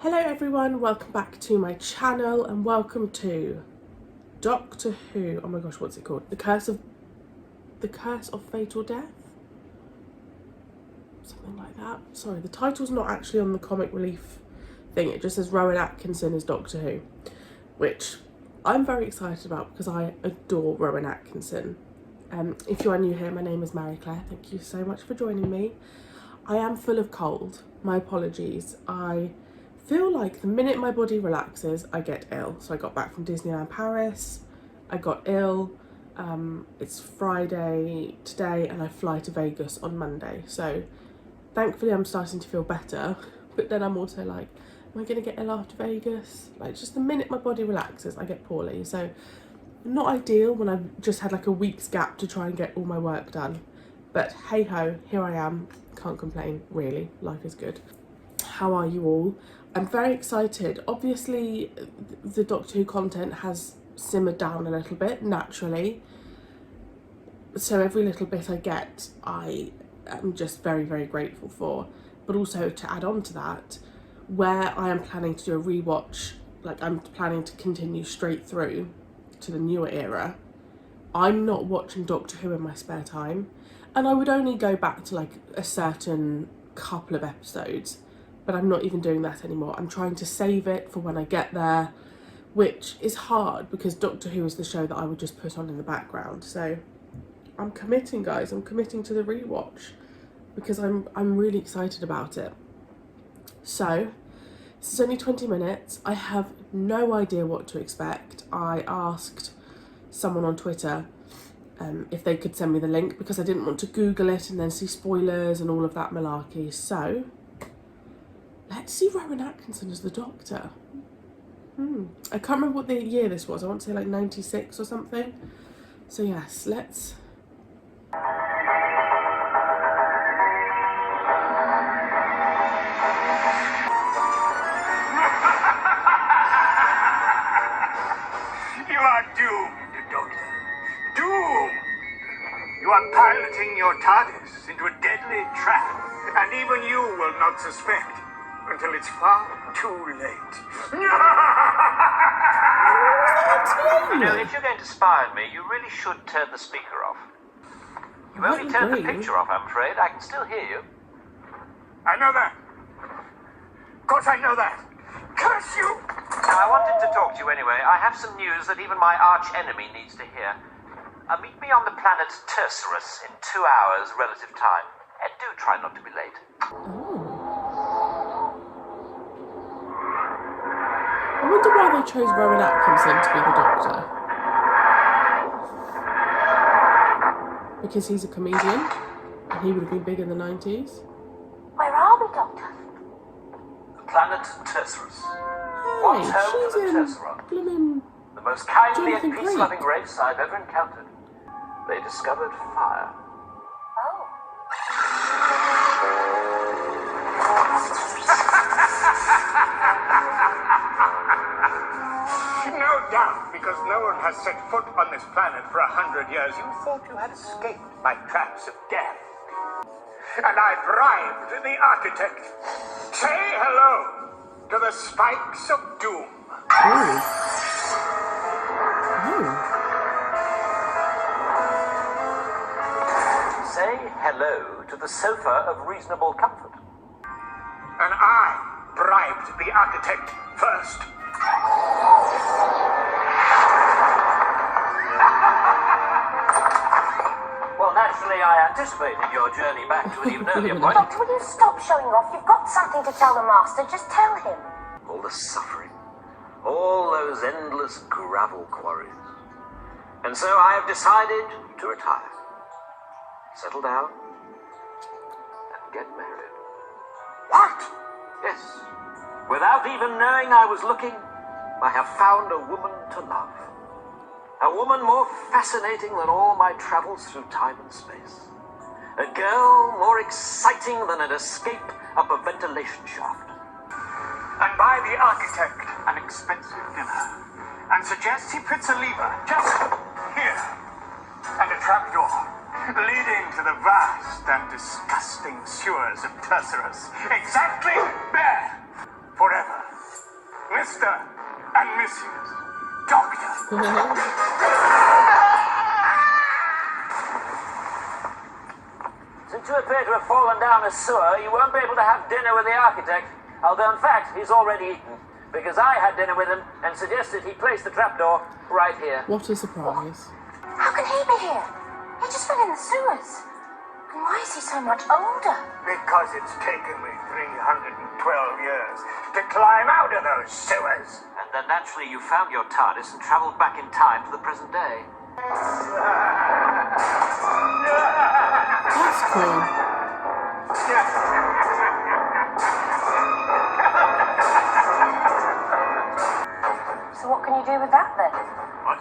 Hello everyone, welcome back to my channel and welcome to Doctor Who. Oh my gosh, what's it called? The Curse of Fatal Death? Something like that. Sorry, the title's not actually on the comic relief thing. It just says Rowan Atkinson as Doctor Who, which I'm very excited about because I adore Rowan Atkinson. If you are new here, my name is Marie-Clare. Thank you so much for joining me. I am full of cold. My apologies. I feel like the minute my body relaxes, I get ill. So I got back from Disneyland Paris. I got ill. It's Friday today and I fly to Vegas on Monday. So thankfully I'm starting to feel better. But then I'm also like, am I going to get ill after Vegas? Like just the minute my body relaxes, I get poorly. So not ideal when I've just had like a week's gap to try and get all my work done. But hey ho, here I am. Can't complain, really. Life is good. How are you all? I'm very excited. Obviously, the Doctor Who content has simmered down a little bit, naturally. So every little bit I get, I am just very, very grateful for. But also to add on to that, where I am planning to do a rewatch, like I'm planning to continue straight through to the newer era, I'm not watching Doctor Who in my spare time. And I would only go back to like a certain couple of episodes, but I'm not even doing that anymore. I'm trying to save it for when I get there, which is hard because Doctor Who is the show that I would just put on in the background. So I'm committing, guys. I'm committing to the rewatch because I'm really excited about it. So this is only 20 minutes. I have no idea what to expect. I asked someone on Twitter if they could send me the link because I didn't want to Google it and then see spoilers and all of that malarkey. So let's see Rowan Atkinson as the Doctor. I can't remember what the year this was. I want to say like 96 or something. So yes, let's... You are doomed, Doctor. Doomed! You are piloting your TARDIS into a deadly trap, and even you will not suspect until it's far too late. You know, if you're going to spy on me, you really should turn the speaker off. You only turned the picture off, I'm afraid. I can still hear you. I know that. Of course I know that. Curse you! Now, I wanted to talk to you anyway. I have some news that even my arch enemy needs to hear. Meet me on the planet Tercerus in 2 hours relative time. And do try not to be late. I wonder why they chose Rowan Atkinson to be the Doctor. Because he's a comedian and he would have been big in the 90s. Where are we, Doctor? The planet Tercerus. Hey, she's in blooming The most kindly Jonathan and peace-loving race I've ever encountered. They discovered fire. Oh. No doubt, because no one has set foot on this planet for 100 years, you thought you had escaped my traps of death. And I bribed the architect. Say hello to the spikes of doom. Say hello to the sofa of reasonable comfort. And I bribed the architect first. Well, naturally, I anticipated your journey back to an even earlier point. Doctor, will you stop showing off? You've got something to tell the Master. Just tell him. All the suffering, all those endless gravel quarries. And so I have decided to retire, settle down, and get married. What? Yes, without even knowing I was looking, I have found a woman to love. A woman more fascinating than all my travels through time and space. A girl more exciting than an escape up a ventilation shaft. And buy the architect an expensive dinner. And suggest he puts a lever just here. And a trapdoor leading to the vast and disgusting sewers of Tercerus. Exactly there. Forever. Mr. and Mrs. Doctor. Since you appear to have fallen down a sewer, you won't be able to have dinner with the architect. Although, in fact, he's already eaten. Because I had dinner with him and suggested he place the trapdoor right here. What a surprise. How can he be here? He just fell in the sewers. And why is he so much older? Because it's taken me 312 years to climb out of those sewers. And then naturally you found your TARDIS and travelled back in time to the present day. That's cool. So what can you do with that then? What?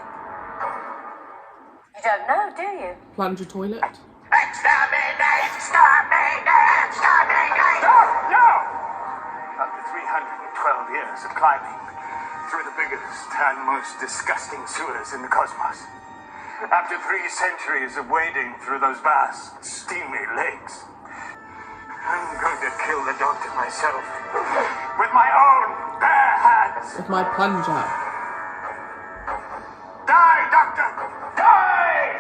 You don't know, do you? Plunge a toilet. Exterminate! Exterminate! Exterminate! No! After 312 years of climbing through the biggest and most disgusting sewers in the cosmos, after 3 centuries of wading through those vast, steamy lakes, I'm going to kill the doctor myself with my own bare hands. With my plunger. Die, doctor! Die!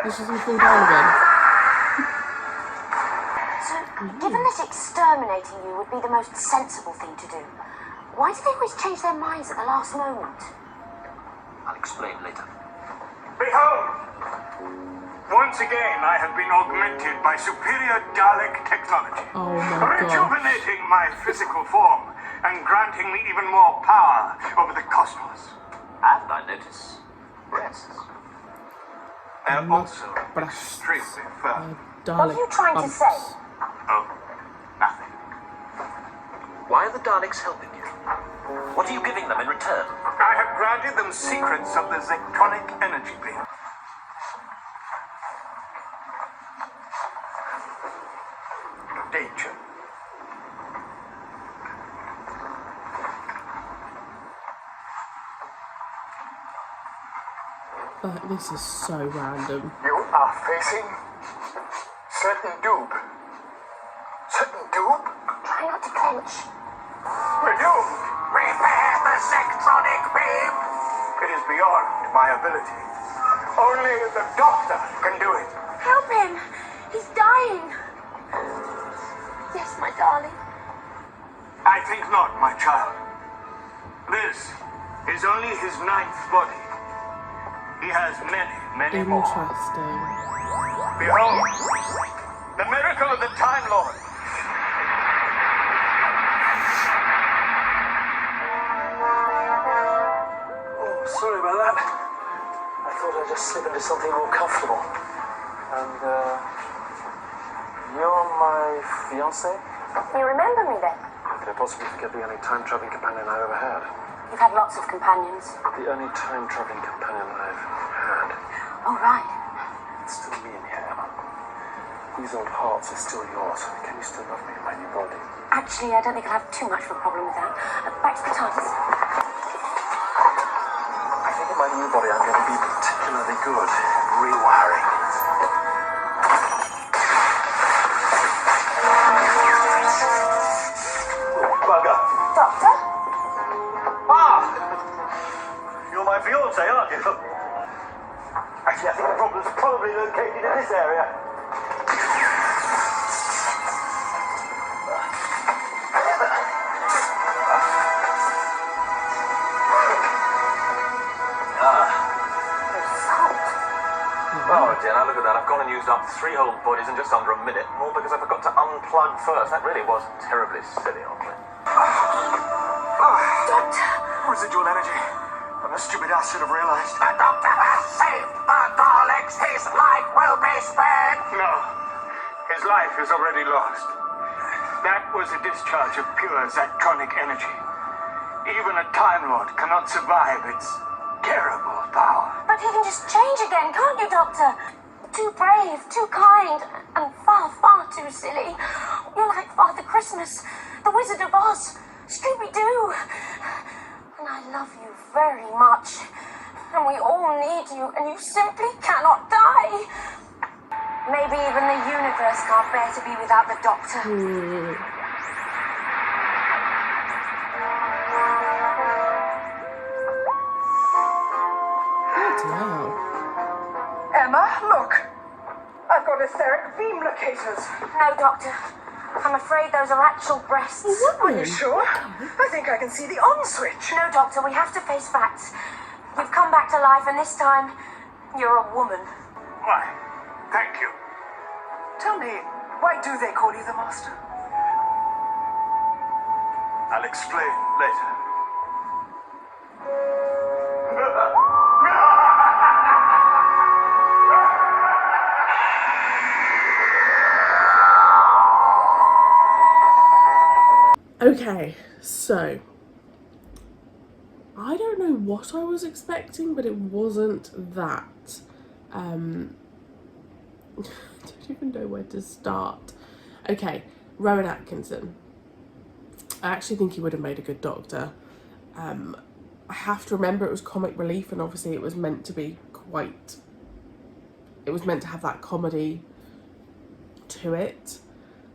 This doesn't fall down again. So, given that exterminating you would be the most sensible thing to do, why do they always change their minds at the last moment? I'll explain later. Behold! Once again, I have been augmented by superior Dalek technology, Oh my god. rejuvenating my physical form and granting me even more power over the cosmos. And I notice breasts. They're also breasts. extremely firm. What are you trying to say? Oh, nothing. Why are the Daleks helping you? What are you giving them in return? I have granted them secrets of the Zectronic energy beam. Danger. This is so random. You are facing certain doom. Certain doom? Try not to clench. Will you repair the Zectronic beam? It is beyond my ability. Only the doctor can do it. Help him! He's dying! Yes, my darling. I think not, my child. This is only his 9th body. He has many, many more. Interesting. Behold, the miracle of the Time Lord. Oh, sorry about that. I thought I'd just slip into something more comfortable. And, you're my fiancée? You remember me then? Could I possibly forget the only time-traveling companion I've ever had? You've had lots of companions. The only time-traveling companion I've had. Oh, right. It's still me in here, Emma. These old hearts are still yours. Can you still love me in my new body? Actually, I don't think I'll have too much of a problem with that. Back to the TARDIS. I think in my new body I'm going to be particularly good at rewiring. Bugger. Doctor? Ah! You're my fiancé, aren't you? Actually, I think the problem's probably located in this area. Oh dear, now look at that. I've gone and used up 3 whole bodies in just under a minute, all because I forgot to unplug first. That really was terribly silly of me. Doctor! Residual energy. And the stupid ass should have realized. The doctor has saved the Daleks. His life will be spared. No. His life is already lost. That was a discharge of pure Zectronic energy. Even a Time Lord cannot survive its terrible power. But he can just change again, can't you, Doctor? Too brave, too kind, and far, far too silly. You're like Father Christmas, the Wizard of Oz, Scooby-Doo. And I love you very much. And we all need you, and you simply cannot die. Maybe even the universe can't bear to be without the Doctor. etheric beam locators. No, Doctor. I'm afraid those are actual breasts. Are you sure? I think I can see the on switch. No, Doctor, we have to face facts. You've come back to life, and this time, you're a woman. Why, thank you. Tell me, why do they call you the Master? I'll explain later. Okay, so I don't know what I was expecting, but it wasn't that. I don't even know where to start. Okay, Rowan Atkinson. I actually think he would have made a good Doctor. I have to remember it was comic relief, and obviously it was meant to be quite... It was meant to have that comedy to it.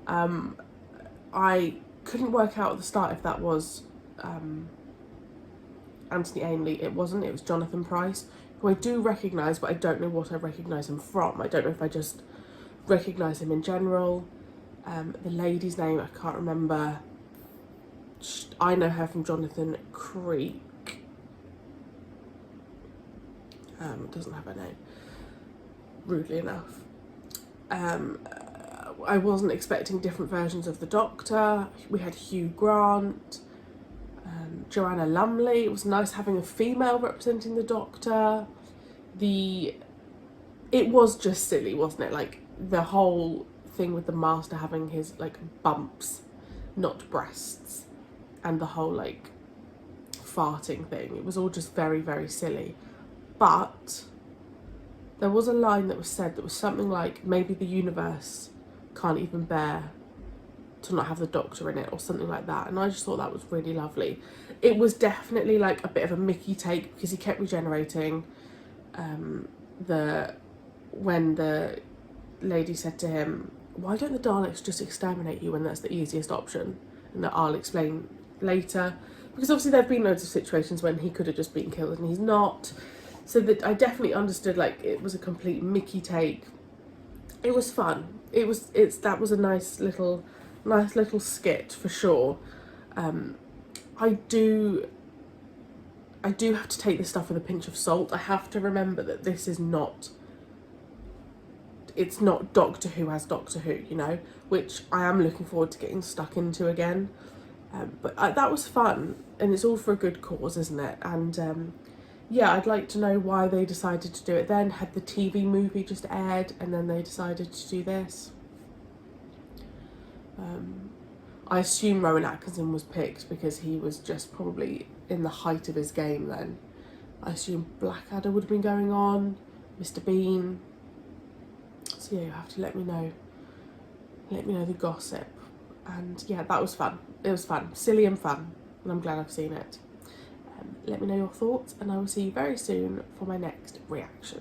I couldn't work out at the start if that was Anthony Ainley. It wasn't, it was Jonathan Pryce, who I do recognise, but I don't know what I recognise him from. I don't know if I just recognise him in general. The lady's name, I can't remember. I know her from Jonathan Creek. Doesn't have her name, rudely enough. I wasn't expecting different versions of the Doctor. We had Hugh Grant, Joanna Lumley. It was nice having a female representing the Doctor. It was just silly, wasn't it? Like the whole thing with the Master having his like bumps, not breasts, and the whole like farting thing. It was all just very, very silly. But there was a line that was said that was something like, maybe the universe can't even bear to not have the Doctor in it, or something like that, and I just thought that was really lovely. It was definitely like a bit of a Mickey take, because he kept regenerating. When the lady said to him, why don't the Daleks just exterminate you when that's the easiest option, and that I'll explain later, because obviously there have been loads of situations when he could have just been killed and he's not. So that I definitely understood, like, it was a complete Mickey take. It was fun. That was a nice little skit for sure. I do have to take this stuff with a pinch of salt. I have to remember that this is not, it's not Doctor Who as Doctor Who, you know, which I am looking forward to getting stuck into again. But that was fun, and it's all for a good cause, isn't it? And yeah, I'd like to know why they decided to do it then. Had the TV movie just aired and then they decided to do this? I assume Rowan Atkinson was picked because he was just probably in the height of his game then. I assume Blackadder would have been going on, Mr. Bean. So yeah, you have to let me know the gossip. And yeah, that was fun. It was fun, silly and fun, and I'm glad I've seen it. Let me know your thoughts, and I will see you very soon for my next reaction.